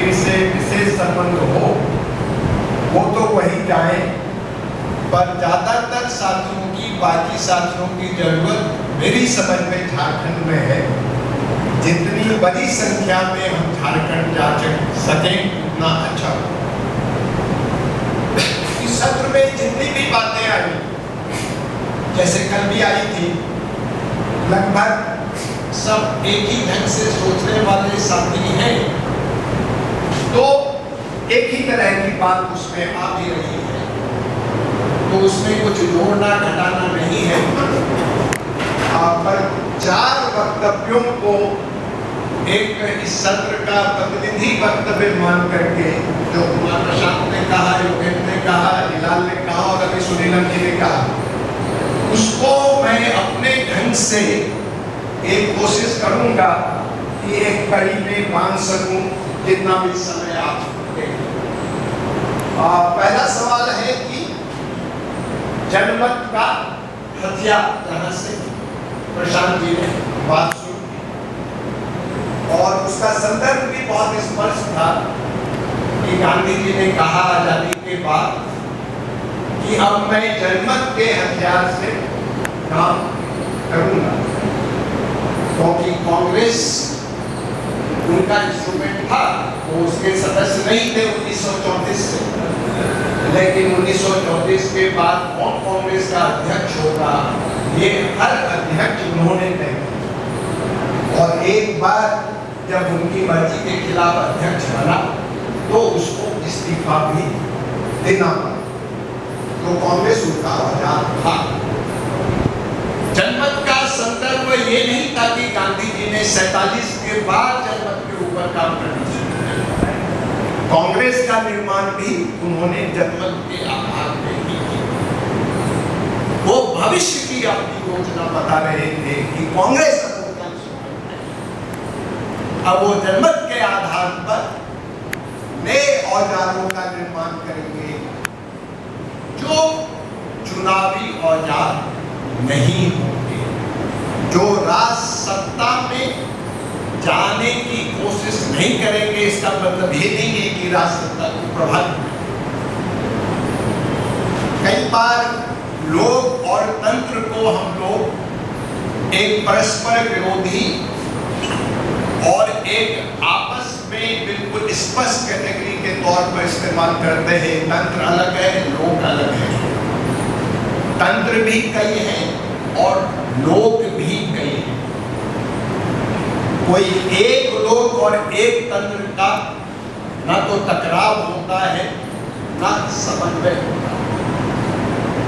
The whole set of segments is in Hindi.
जिनसे विशेष संबंध हो वो तो वही जाए, पर ज्यादातर साथियों की, बाकी साथियों की जरूरत मेरी समझ में झारखंड में है। जितनी बड़ी संख्या में हम झारखंड जा सकें उतना अच्छा हो। इस सत्र में जितनी भी बातें आई, जैसे कल भी आई थी, लगभग सब एक ही ढंग से सोचने वाले साथी हैं, तो एक ही तरह की बात उसमें आ भी रही है, तो उसमें कुछ जोड़ना घटाना नहीं है। पर 4 वक्तव्यों को एक इस सत्र का प्रतिनिधि वक्तव्य मान करके, जो कुमार प्रशांत ने कहा, योगेंद्र ने कहा, हिलाल ने कहा और अभी सुनीलम जी ने कहा, उसको मैं अपने ढंग से एक कोशिश करूंगा कि एक कड़ी में बांध सकूं जितना भी समय आप देंगे। पहला सवाल है कि जनमत का हथियार, जहां से प्रशांत जी ने बात सुनी और उसका संदर्भ भी बहुत स्पष्ट था कि गांधी जी ने कहा आजादी के बाद कि अब मैं जनमत के हथियार से काम करूंगा, क्योंकि कांग्रेस उनका इंस्ट्रूमेंट था, वो उसके सदस्य नहीं थे 1934 से, लेकिन 1934 के बाद कौन कांग्रेस का अध्यक्ष होगा ये हर अध्यक्ष उन्होंने तय किया। और एक बार जब उनकी मर्जी के खिलाफ अध्यक्ष बना तो उसको इस्तीफा भी देना पड़ा, तो कांग्रेस उनका औजार था। जनमत का संदर्भ ये नहीं था कि गांधी जी ने 47 के बाद जनमत के ऊपर काम करना शुरू किया। कांग्रेस का निर्माण भी उन्होंने जनमत के आधार पर ही किया। वो भविष्य की अपनी योजना बता रहे थे कि कांग्रेस अब वो जनमत के आधार पर नए औजारों का निर्माण करेंगे जो चुनावी औजार नहीं होंगे, जो राज सत्ता में जाने की कोशिश नहीं करेंगे। इसका मतलब ये नहीं है कि राज सत्ता को प्रभावित करें। कई बार लोग और तंत्र को हम लोग एक परस्पर विरोधी और एक आपस में बिल्कुल स्पष्ट कैटेगरी के तौर पर इस्तेमाल करते हैं। तंत्र अलग है, लोग अलग है। तंत्र भी कई हैं और लोग भी कई हैं। कोई एक लोग और एक तंत्र का ना तो टकराव होता है ना समन्वय होता है।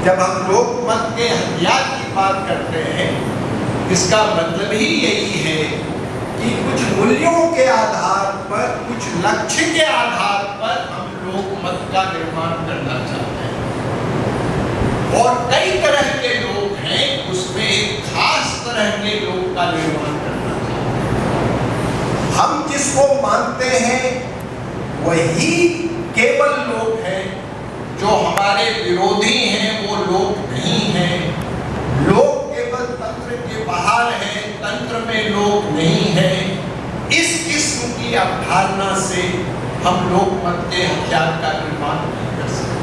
जब हम लोकमत के हथियार की बात करते हैं, इसका मतलब ही यही है कि कुछ मूल्यों के आधार पर, कुछ लक्ष्य के आधार पर हम लोकमत का निर्माण करना चाहते हैं। और कई तरह के लोग हैं, उसमें एक खास तरह के लोग का निर्माण करना चाहते हैं। हम जिसको मानते हैं वही केवल लोग हैं, जो हमारे विरोधी हैं वो लोग नहीं हैं। लोग केवल तंत्र के बाहर हैं, तंत्र में लोग नहीं हैं। इस किस्म की अवधारणा से हम लोकमत के हथियार का निर्माण नहीं कर सकते।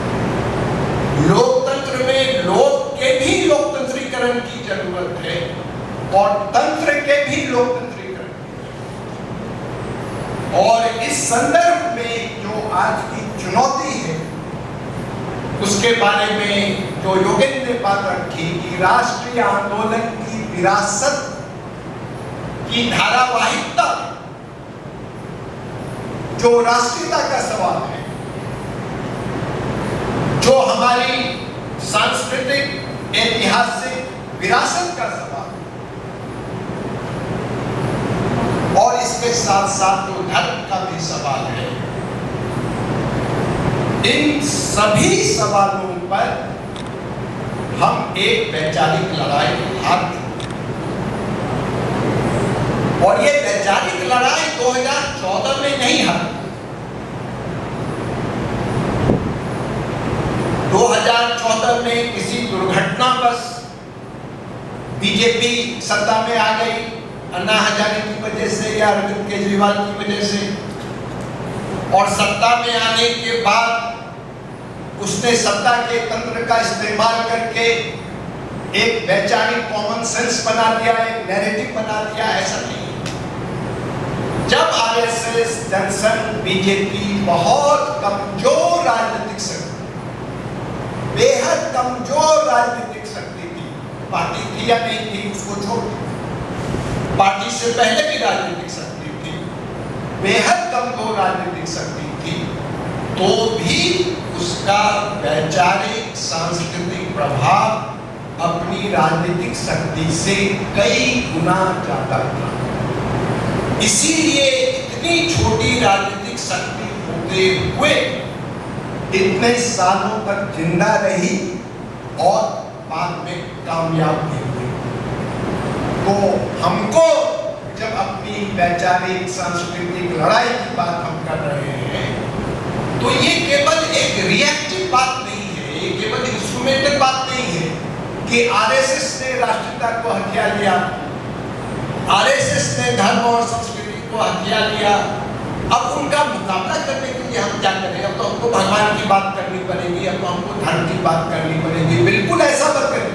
लोकतंत्र में लोग के भी लोकतंत्रीकरण की जरूरत है और तंत्र के भी लोकतंत्रीकरण। और इस संदर्भ में जो आज की चुनौती है उसके बारे में जो योगेंद्र ने बात रखी कि राष्ट्रीय आंदोलन की विरासत की धारावाहिकता, जो राष्ट्रीयता का सवाल है, जो हमारी सांस्कृतिक ऐतिहासिक विरासत का सवाल है, और इसके साथ साथ जो धर्म का भी सवाल है, इन सभी सवालों पर हम एक वैचारिक लड़ाई हाथ, और ये वैचारिक लड़ाई 2014 में नहीं हारी। 2014 में किसी दुर्घटनावश बीजेपी सत्ता में आ गई, अन्ना हजारे की वजह से या अरविंद केजरीवाल की वजह से। और सत्ता में आने के बाद उसने सत्ता के तंत्र का इस्तेमाल करके एक वैचारिक कॉमन सेंस बना दिया, एक नैरेटिव बना दिया। ऐसा नहीं है। जब आरएसएस, जनसंघ, बीजेपी बहुत कमजोर राजनीतिक शक्ति, बेहद कमजोर राजनीतिक शक्ति थी, पार्टी थी या नहीं थी उसको छोड़, पार्टी से पहले भी राजनीतिक शक्ति थी, बेहद कमजोर राजनीतिक शक्ति थी, तो भी उसका वैचारिक सांस्कृतिक प्रभाव अपनी राजनीतिक शक्ति से कई गुना ज्यादा था। इसीलिए इतनी छोटी राजनीतिक शक्ति होते हुए इतने सालों तक जिंदा रही और बाद में कामयाब भी हुई। तो हमको जब अपनी वैचारिक सांस्कृतिक लड़ाई की बात हम कर रहे हैं, तो ये केवल एक रिएक्टिव बात नहीं है, ये केवल इंस्ट्रूमेंटल बात नहीं है कि आरएसएस ने राष्ट्रीयता को हथिया लिया, आरएसएस ने धर्म और संस्कृति को हथिया लिया, अब उनका मुकाबला करने के लिए हम क्या करें? अब तो हमको भगवान की बात करनी पड़ेगी, अब तो हमको धर्म की बात करनी पड़ेगी। बिल्कुल ऐसा मत करें।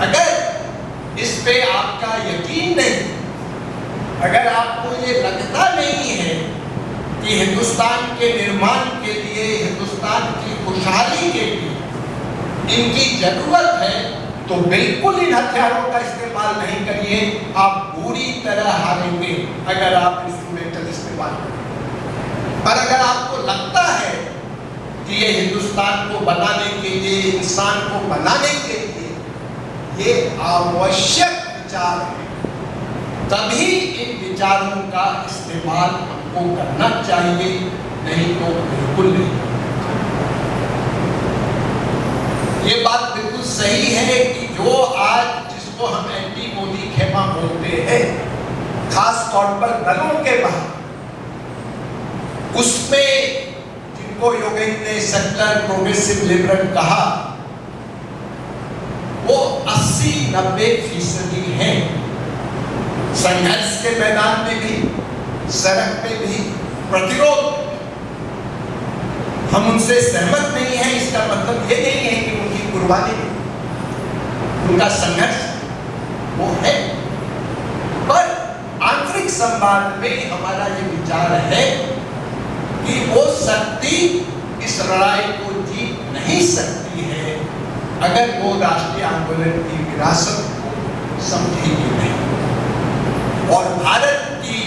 अगर इस पे आपका यकीन नहीं, अगर आपको ये लगता नहीं है कि हिंदुस्तान के निर्माण के लिए, हिंदुस्तान की खुशहाली के लिए इनकी जरूरत है, तो बिल्कुल इन हथियारों का इस्तेमाल नहीं करिए। आप पूरी तरह हारेंगे अगर आप इंस्ट्रूमेंटल इस्तेमाल करें। पर अगर आपको लगता है कि ये हिंदुस्तान को बनाने के लिए, इंसान को बनाने के लिए ये आवश्यक विचार है, तभी इन विचारों का इस्तेमाल हमको करना चाहिए, नहीं तो बिल्कुल नहीं। ये बात बिल्कुल सही है कि जो आज जिसको हम एंटी मोदी खेमा बोलते हैं, खास तौर पर दलों के बाहर, उसमें जिनको योगेंद्र ने सेक्युलर प्रोग्रेसिव लिबरल कहा, वो 80-90% हैं। संघर्ष के मैदान में भी, सड़क पे भी, प्रतिरोध, हम उनसे सहमत नहीं है, इसका मतलब ये नहीं है कि उनकी कुर्बानी, उनका संघर्ष वो है। पर आंतरिक संवाद में हमारा ये विचार है कि वो शक्ति इस लड़ाई को जीत नहीं सकती है अगर वो राष्ट्रीय आंदोलन की विरासत को समझेगी नहीं। और भारत की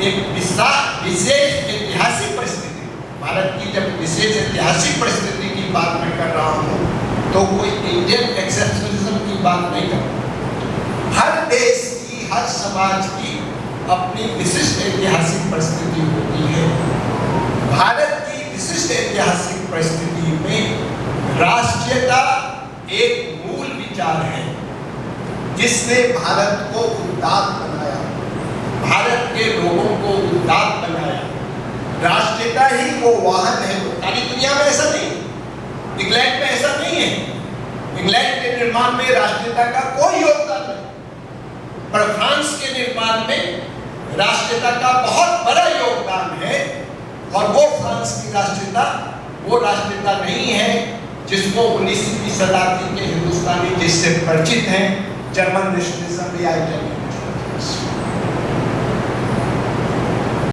एक विशेष ऐतिहासिक परिस्थिति, भारत की जब विशेष ऐतिहासिक परिस्थिति की बात मैं कर रहा हूँ, तो कोई इंडियन एक्सेप्शनलिज्म की बात नहीं कर रहा। हर देश की, हर समाज की अपनी विशिष्ट ऐतिहासिक परिस्थिति होती है। भारत की विशिष्ट ऐतिहासिक परिस्थिति में राष्ट्रीयता एक मूल विचार है जिसने भारत को उदात्त बनाया, भारत के लोगों को उदात्त बनाया। राष्ट्रीयता ही वो वाहन है। सारी दुनिया में ऐसा नहीं, इंग्लैंड में ऐसा नहीं है। इंग्लैंड के निर्माण में राष्ट्रीयता का कोई योगदान नहीं, पर फ्रांस के निर्माण में राष्ट्रीयता का बहुत बड़ा योगदान है। और वो फ्रांस की राष्ट्रीयता वो राष्ट्रीयता नहीं है जिसको 19वीं शताब्दी के हिंदुस्तानी जिससे परिचित हैं, जर्मन नेशनलिज्म या इटालियन नेशनलिज्म।